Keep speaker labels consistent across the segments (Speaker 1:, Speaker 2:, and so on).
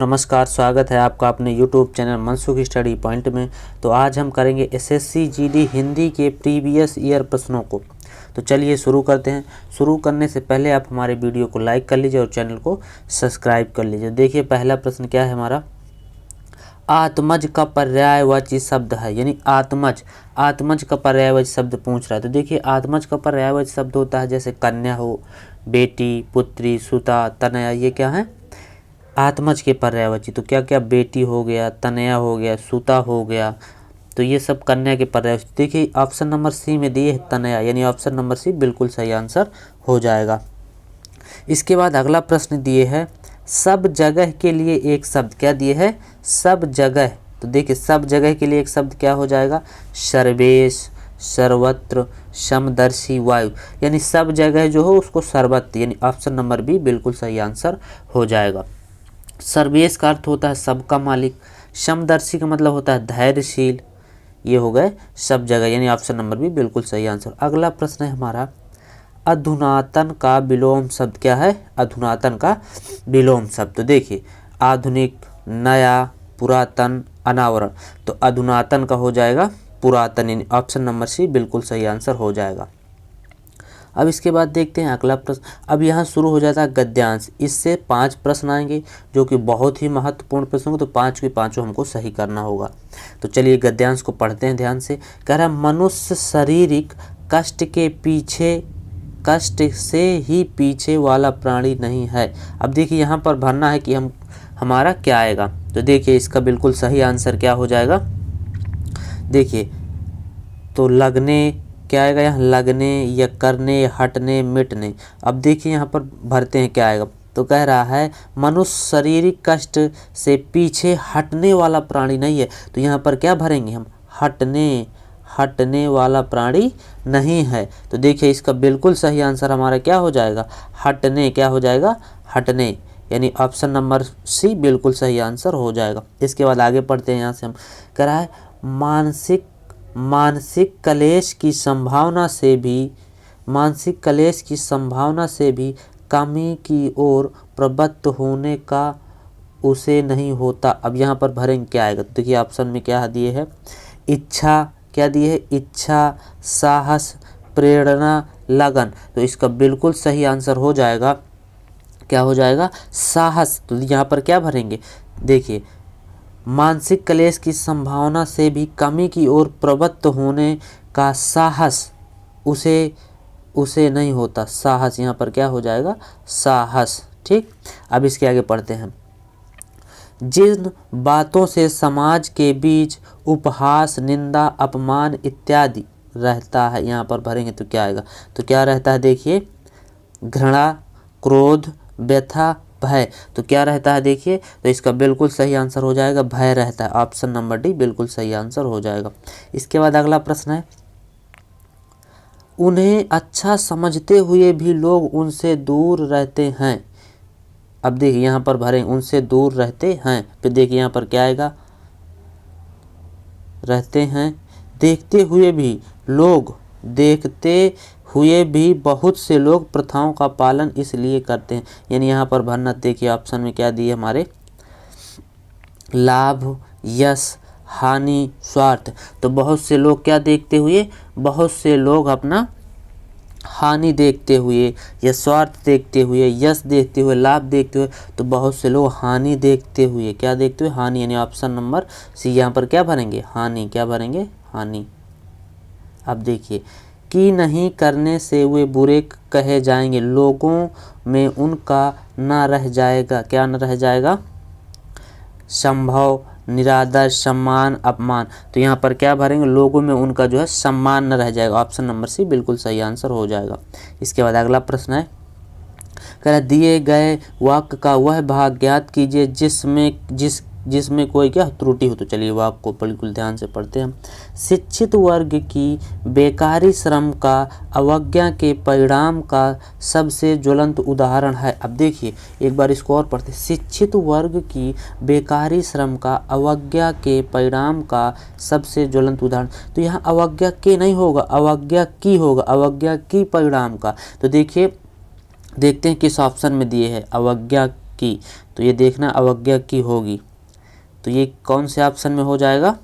Speaker 1: नमस्कार, स्वागत है आपका अपने YouTube channel Mansukh study point में। तो आज हम करेंगे एसएससी जीडी हिंदी के प्रीवियस ईयर प्रश्नों को। तो चलिए शुरू करते हैं। शुरू करने से पहले आप हमारे वीडियो को लाइक कर लीजिए और चैनल को सब्सक्राइब कर लीजिए। देखिए पहला प्रश्न क्या है हमारा, आत्मज का पर्यायवाची शब्द है, यानी आत्मज का पर्यायवाची शब्द पूछ रहा है। तो देखिए आत्मज का पर्यायवाची शब्द होता है जैसे कन्या हो, बेटी, पुत्री, सुता, तनया, ये क्या है आत्मज के पर्यायवाची। तो क्या क्या बेटी हो गया, तनया हो गया, सुता हो गया, तो ये सब कन्या के पर्यायवाची। देखिए ऑप्शन नंबर सी में दिए है तनया, यानी ऑप्शन नंबर सी बिल्कुल सही आंसर हो जाएगा। इसके बाद अगला प्रश्न दिए है सब जगह के लिए एक शब्द, क्या दिए है सब जगह। तो देखिए सब जगह के लिए एक शब्द क्या हो जाएगा, सर्वेश, सर्वत्र, समदर्शी, वायु, यानी सब जगह जो हो उसको सर्वत्र, यानी ऑप्शन नंबर बी बिल्कुल सही आंसर हो जाएगा। सर्वेश का अर्थ होता है सबका मालिक, समदर्शी का मतलब होता है धैर्यशील, ये हो गए सब जगह, यानी ऑप्शन नंबर बी बिल्कुल सही आंसर। अगला प्रश्न है हमारा अधुनातन का विलोम शब्द, क्या है अधुनातन का विलोम शब्द। तो देखिए आधुनिक, नया, पुरातन, अनावरण, तो अधुनातन का हो जाएगा पुरातन, यानी ऑप्शन नंबर सी बिल्कुल सही आंसर हो जाएगा। अब इसके बाद देखते हैं अगला प्रश्न। अब यहाँ शुरू हो जाता है गद्यांश, इससे 5 प्रश्न आएंगे जो कि बहुत ही महत्वपूर्ण प्रश्न होंगे, तो 5 के 5 हमको सही करना होगा। तो चलिए गद्यांश को पढ़ते हैं ध्यान से। कह रहा है मनुष्य शारीरिक कष्ट से ही पीछे वाला प्राणी नहीं है। अब देखिए यहाँ पर भरना है कि हमारा क्या आएगा। तो देखिए इसका बिल्कुल सही आंसर क्या हो जाएगा, देखिए तो लगने, क्या आएगा यहाँ लगने या करने, हटने, मिटने। अब देखिए यहाँ पर भरते हैं क्या आएगा। तो कह रहा है मनुष्य शारीरिक कष्ट से पीछे हटने वाला प्राणी नहीं है। तो यहाँ पर क्या भरेंगे हम, हटने वाला प्राणी नहीं है। तो देखिए इसका बिल्कुल सही आंसर हमारा क्या हो जाएगा, हटने, क्या हो जाएगा हटने, यानी ऑप्शन नंबर सी बिल्कुल सही आंसर हो जाएगा। इसके बाद आगे पढ़ते हैं। यहाँ से हम कह रहा है मानसिक कलेश की संभावना से भी कमी की ओर प्रवृत्त होने का उसे नहीं होता। अब यहाँ पर भरेंगे क्या आएगा। तो देखिए ऑप्शन में क्या दिए है, इच्छा, क्या दिए है इच्छा, साहस, प्रेरणा, लगन। तो इसका बिल्कुल सही आंसर हो जाएगा, क्या हो जाएगा साहस। तो यहाँ पर क्या भरेंगे, देखिए मानसिक क्लेश की संभावना से भी कमी की ओर प्रवृत्त होने का साहस उसे नहीं होता। साहस यहाँ पर क्या हो जाएगा साहस। ठीक, अब इसके आगे पढ़ते हैं। जिन बातों से समाज के बीच उपहास, निंदा, अपमान इत्यादि रहता है, यहाँ पर भरेंगे तो क्या आएगा। तो क्या रहता है, देखिए घृणा, क्रोध, व्यथा, भय। तो क्या रहता है, देखिए तो इसका बिल्कुल सही आंसर हो जाएगा भय रहता है, ऑप्शन नंबर डी बिल्कुल सही आंसर हो जाएगा। इसके बाद अगला प्रश्न है उन्हें अच्छा समझते हुए भी लोग उनसे दूर रहते हैं। अब देखिए यहाँ पर भरें उनसे दूर रहते हैं, फिर देखिए यहाँ पर क्या आएगा रहते हैं। देखते हुए भी बहुत से लोग प्रथाओं का पालन इसलिए करते हैं, यानी यहाँ पर भरना, देखिए ऑप्शन में क्या दिए हमारे लाभ, यश, हानि, स्वार्थ। तो बहुत से लोग क्या देखते हुए, बहुत से लोग अपना हानि देखते हुए या स्वार्थ देखते हुए, यश देखते हुए, लाभ देखते हुए, तो बहुत से लोग हानि देखते हुए, क्या देखते हुए हानि, यानी ऑप्शन नंबर सी यहाँ पर क्या भरेंगे हानि, क्या भरेंगे हानि। अब देखिए कि नहीं करने से वे बुरे कहे जाएंगे, लोगों में उनका ना रह जाएगा, क्या न रह जाएगा संभव, निरादर, सम्मान, अपमान। तो यहाँ पर क्या भरेंगे लोगों में उनका जो है सम्मान न रह जाएगा, ऑप्शन नंबर सी बिल्कुल सही आंसर हो जाएगा। इसके बाद अगला प्रश्न है, कह रहा दिए गए वाक्य का वह भाग ज्ञात कीजिए जिसमें कोई क्या त्रुटि हो। तो चलिए वाक्य को बिल्कुल ध्यान से पढ़ते हैं। शिक्षित वर्ग की बेकारी श्रम का अवज्ञा के परिणाम का सबसे ज्वलंत उदाहरण है। अब देखिए एक बार इसको और पढ़ते हैं। शिक्षित वर्ग की बेकारी श्रम का अवज्ञा के परिणाम का सबसे ज्वलंत उदाहरण, तो यहाँ अवज्ञा के नहीं होगा, अवज्ञा की होगा, अवज्ञा की परिणाम का। तो देखिए देखते हैं किस ऑप्शन में दिए है अवज्ञा की। तो तो ये देखना अवज्ञा की होगी। तो ये कौन से ऑप्शन में हो जाएगा?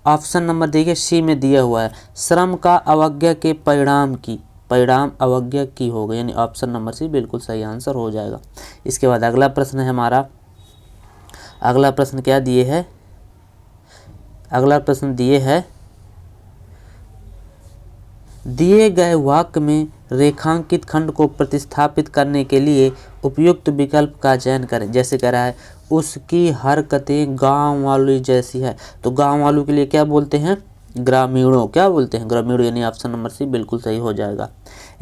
Speaker 1: ऑप्शन नंबर देखिए सी में दिया हुआ है, श्रम का अवज्ञा के परिणाम की, परिणाम अवज्ञा की होगा, यानी ऑप्शन नंबर सी बिल्कुल सही आंसर हो जाएगा। इसके बाद अगला प्रश्न है हमारा, अगला प्रश्न क्या दिए है? अगला प्रश्न दिए है, दिए गए वाक्य में रेखांकित खंड को प्रतिस्थापित करने के लिए उपयुक्त विकल्प का चयन करें। जैसे कह रहा है उसकी हरकतें गांव वालों जैसी है, तो गांव वालों के लिए क्या बोलते हैं? ग्रामीणों। क्या बोलते हैं? ग्रामीणों, यानी ऑप्शन नंबर सी बिल्कुल सही हो जाएगा।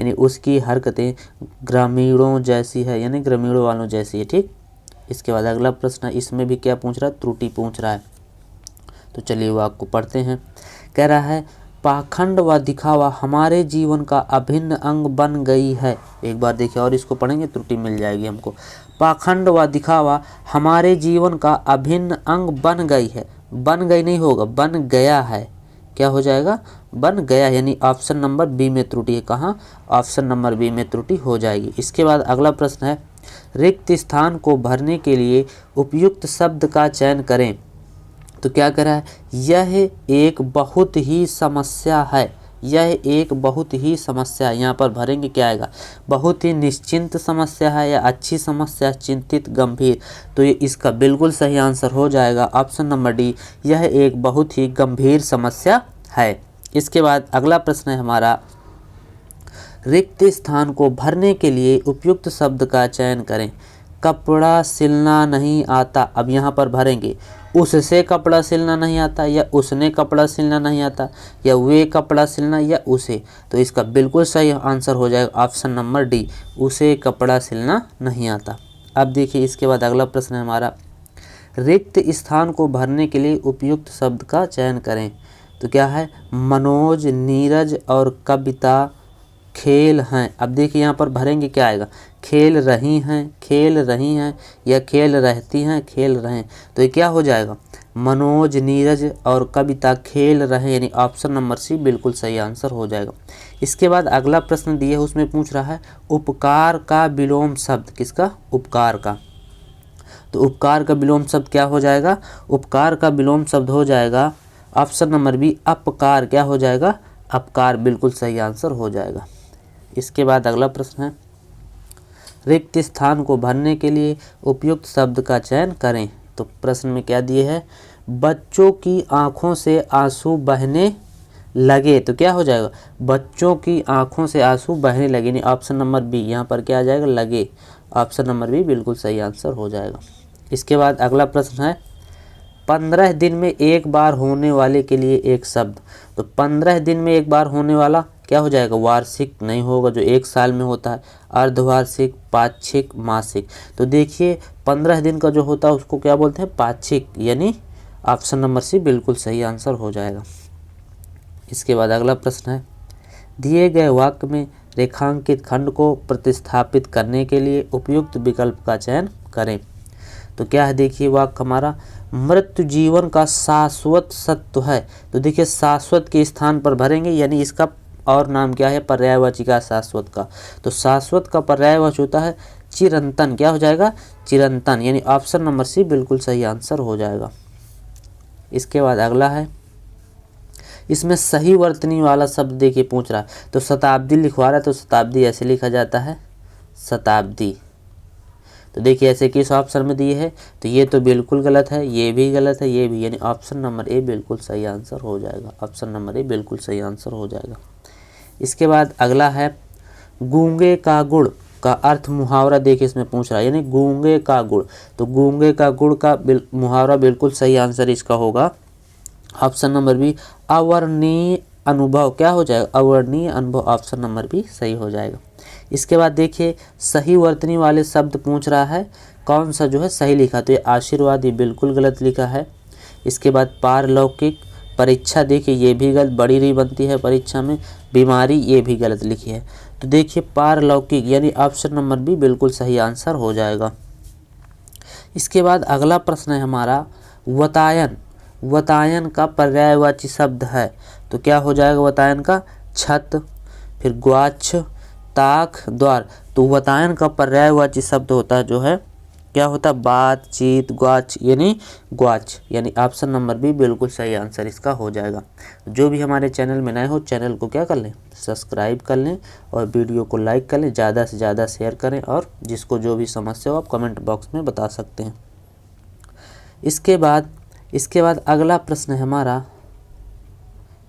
Speaker 1: यानी उसकी हरकतें ग्रामीणों जैसी है, यानी ग्रामीणों वालों जैसी है। ठीक। इसके बाद अगला प्रश्न, इसमें भी क्या पूछ रहा है? त्रुटि पूछ रहा है। तो चलिए वाक्य को पढ़ते हैं। कह रहा है पाखंड व दिखावा हमारे जीवन का अभिन्न अंग बन गई है। एक बार देखिए और इसको पढ़ेंगे, त्रुटि मिल जाएगी हमको। पाखंड व दिखावा हमारे जीवन का अभिन्न अंग बन गई है। बन गई नहीं होगा, बन गया है। क्या हो जाएगा? बन गया, यानी ऑप्शन नंबर बी में त्रुटि है। कहाँ? ऑप्शन नंबर बी में त्रुटि हो जाएगी। इसके बाद अगला प्रश्न है, रिक्त स्थान को भरने के लिए उपयुक्त शब्द का चयन करें। तो क्या कह रहा है? यह एक बहुत ही समस्या है, यह एक बहुत ही समस्या है। यहाँ पर भरेंगे क्या आएगा? बहुत ही निश्चिंत समस्या है या अच्छी समस्या, चिंतित, गंभीर। तो ये इसका बिल्कुल सही आंसर हो जाएगा ऑप्शन नंबर डी, यह एक बहुत ही गंभीर समस्या है। इसके बाद अगला प्रश्न है हमारा, रिक्त स्थान को भरने के लिए उपयुक्त शब्द का चयन करें। कपड़ा सिलना नहीं आता। अब यहाँ पर भरेंगे उससे कपड़ा सिलना नहीं आता, या उसने कपड़ा सिलना नहीं आता, या वे कपड़ा सिलना, या उसे। तो इसका बिल्कुल सही आंसर हो जाएगा ऑप्शन नंबर डी, उसे कपड़ा सिलना नहीं आता। अब देखिए इसके बाद अगला प्रश्न है हमारा, रिक्त स्थान को भरने के लिए उपयुक्त शब्द का चयन करें। तो क्या है? मनोज, नीरज और कविता खेल हैं। अब देखिए यहाँ पर भरेंगे क्या आएगा? खेल रही हैं, खेल रही हैं, या खेल रहती हैं, खेल रहे हैं। तो ये क्या हो जाएगा? मनोज, नीरज और कविता खेल रहे, यानी ऑप्शन नंबर सी बिल्कुल सही आंसर हो जाएगा। इसके बाद अगला प्रश्न दिया है, उसमें पूछ रहा है उपकार का विलोम शब्द। किसका? उपकार का। तो उपकार का विलोम शब्द क्या हो जाएगा? उपकार का विलोम शब्द हो जाएगा ऑप्शन नंबर बी, अपकार। क्या हो जाएगा? अपकार। बिल्कुल सही आंसर हो जाएगा। इसके बाद अगला प्रश्न है, रिक्त स्थान को भरने के लिए उपयुक्त शब्द का चयन करें। तो प्रश्न में क्या दिए है? बच्चों की आंखों से आंसू बहने लगे। तो क्या हो जाएगा? बच्चों की आंखों से आंसू बहने लगे, यानी ऑप्शन नंबर बी। यहाँ पर क्या आ जाएगा? लगे। ऑप्शन नंबर बी बिल्कुल सही आंसर हो जाएगा। इसके बाद अगला प्रश्न है, 15 दिन में एक बार होने वाले के लिए एक शब्द। तो 15 दिन में एक बार होने वाला क्या हो जाएगा? वार्षिक नहीं होगा, जो एक साल में होता है। अर्धवार्षिक, पाक्षिक, मासिक। तो देखिए 15 दिन का जो होता है उसको क्या बोलते हैं? पाक्षिक, यानी ऑप्शन नंबर सी बिल्कुल सही आंसर हो जाएगा। इसके बाद अगला प्रश्न है, दिए गए वाक्य में रेखांकित खंड को प्रतिस्थापित करने के लिए उपयुक्त विकल्प का चयन करें। तो क्या है? देखिए वाक्य हमारा, मृत्यु जीवन का शाश्वत सत्य है। तो देखिए शाश्वत के स्थान पर भरेंगे, यानी इसका और नाम क्या है? पर्यायवाची का शाश्वत का। तो शाश्वत का पर्यायवाची होता है चिरंतन। क्या हो जाएगा? चिरंतन, यानी ऑप्शन नंबर सी बिल्कुल सही आंसर हो जाएगा। इसके बाद अगला है, इसमें सही वर्तनी वाला शब्द देखिए पूछ रहा है। तो शताब्दी लिखवा रहा है, तो शताब्दी ऐसे लिखा जाता है, शताब्दी। तो देखिए ऐसे किस ऑप्शन में दिए है? तो ये तो बिल्कुल गलत है, ये भी गलत है, ये भी, यानी ऑप्शन नंबर ए बिल्कुल सही आंसर हो जाएगा। ऑप्शन नंबर ए बिल्कुल सही आंसर हो जाएगा। इसके बाद अगला है, गूंगे का गुड़ का अर्थ मुहावरा देखिए इसमें पूछ रहा है, यानी गूंगे का गुड़। तो गूंगे का गुड़ का मुहावरा बिल्कुल सही आंसर इसका होगा ऑप्शन नंबर बी, अवर्णनीय अनुभव। क्या हो जाएगा? अवर्णनीय अनुभव। ऑप्शन नंबर बी सही हो जाएगा। इसके बाद देखिए सही वर्तनी वाले शब्द पूछ रहा है, कौन सा जो है सही लिखा? तो ये आशीर्वाद, ये बिल्कुल गलत लिखा है। इसके बाद पारलौकिक, परीक्षा देखिए ये भी गलत, बड़ी री बनती है परीक्षा में। बीमारी ये भी गलत लिखी है। तो देखिए पारलौकिक, यानी ऑप्शन नंबर बी बिल्कुल सही आंसर हो जाएगा। इसके बाद अगला प्रश्न है हमारा, वतायन। वतायन का पर्यायवाची शब्द है। तो क्या हो जाएगा वतायन का? छत, फिर ग्वाछ, ताक, द्वार। तो वतायन का पर्यायवाची शब्द होता है जो है क्या होता है, बातचीत, ग्वाच यानी ऑप्शन नंबर बी बिल्कुल सही आंसर इसका हो जाएगा। जो भी हमारे चैनल में नए हो चैनल को क्या कर लें, सब्सक्राइब कर लें और वीडियो को लाइक कर लें, ज़्यादा से ज़्यादा शेयर करें और जिसको जो भी समस्या हो आप कमेंट बॉक्स में बता सकते हैं। इसके बाद अगला प्रश्न है हमारा,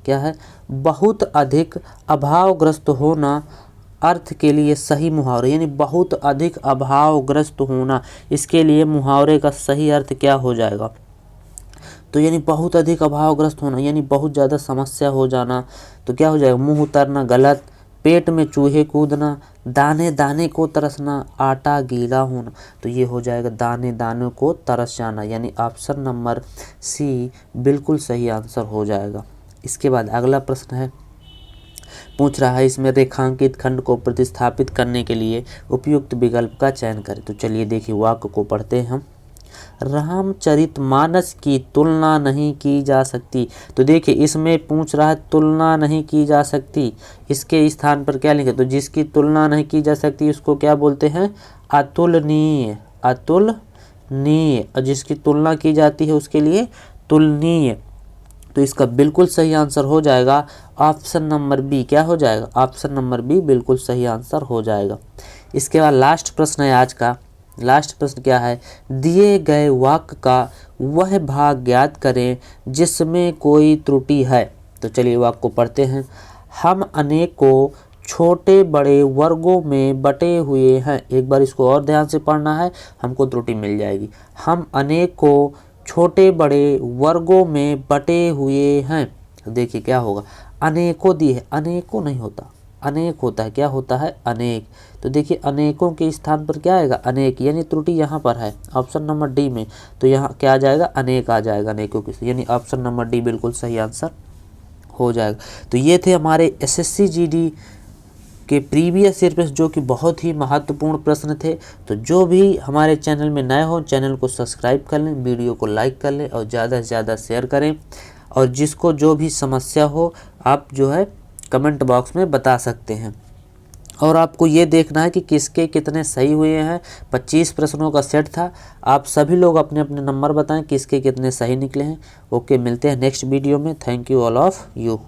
Speaker 1: क्या है, बहुत अधिक अभावग्रस्त होना अर्थ के लिए सही मुहावरे, यानी बहुत अधिक अभावग्रस्त होना, इसके लिए मुहावरे का सही अर्थ क्या हो जाएगा। तो यानी बहुत अधिक अभावग्रस्त होना यानी बहुत ज़्यादा समस्या हो जाना, तो क्या हो जाएगा, मुंह उतरना गलत, पेट में चूहे कूदना, दाने दाने को तरसना, आटा गीला होना, तो ये हो जाएगा दाने दाने को तरस जाना, यानी ऑप्शन नंबर सी बिल्कुल सही आंसर हो जाएगा। इसके बाद अगला प्रश्न है, पूछ रहा है इसमें रेखांकित खंड को प्रतिस्थापित करने के लिए उपयुक्त विकल्प का चयन करें। तो चलिए देखिए वाक्य को पढ़ते हैं हम। रामचरितमानस की तुलना नहीं की जा सकती, तो देखिए इसमें पूछ रहा है तुलना नहीं की जा सकती, इसके स्थान पर क्या लिखे, तो जिसकी तुलना नहीं की जा सकती उसको क्या बोलते हैं, अतुलनीय, अतुलनीय, और जिसकी तुलना की जाती है उसके लिए तुलनीय। तो इसका बिल्कुल सही आंसर हो जाएगा ऑप्शन नंबर बी, क्या हो जाएगा, ऑप्शन नंबर बी बिल्कुल सही आंसर हो जाएगा। इसके बाद लास्ट प्रश्न है आज का, लास्ट प्रश्न क्या है, दिए गए वाक्य का वह भाग ज्ञात करें जिसमें कोई त्रुटि है। तो चलिए वाक्य को पढ़ते हैं। हम अनेकों छोटे बड़े वर्गों में बटे हुए हैं, एक बार इसको और ध्यान से पढ़ना है, हमको त्रुटि मिल जाएगी। हम अनेकों छोटे बड़े वर्गों में बटे हुए हैं, तो देखिए क्या होगा, अनेकों दी है, अनेकों नहीं होता, अनेक होता है, क्या होता है, अनेक। तो देखिए अनेकों के स्थान पर क्या आएगा, अनेक, यानी त्रुटि यहाँ पर है ऑप्शन नंबर डी में, तो यहाँ क्या आ जाएगा, अनेक आ जाएगा, अनेकों की, यानी ऑप्शन नंबर डी बिल्कुल सही आंसर हो जाएगा। तो ये थे हमारे एसएससी जीडी के प्रीवियस ईयर प्रश्न, जो कि बहुत ही महत्वपूर्ण प्रश्न थे। तो जो भी हमारे चैनल में नए हो चैनल को सब्सक्राइब कर लें, वीडियो को लाइक कर लें और ज़्यादा से ज़्यादा शेयर करें, और जिसको जो भी समस्या हो आप जो है कमेंट बॉक्स में बता सकते हैं। और आपको ये देखना है कि किसके कितने सही हुए हैं, 25 प्रश्नों का सेट था, आप सभी लोग अपने अपने नंबर बताएं किसके कितने सही निकले हैं। ओके, मिलते हैं नेक्स्ट वीडियो में। Thank you all of you.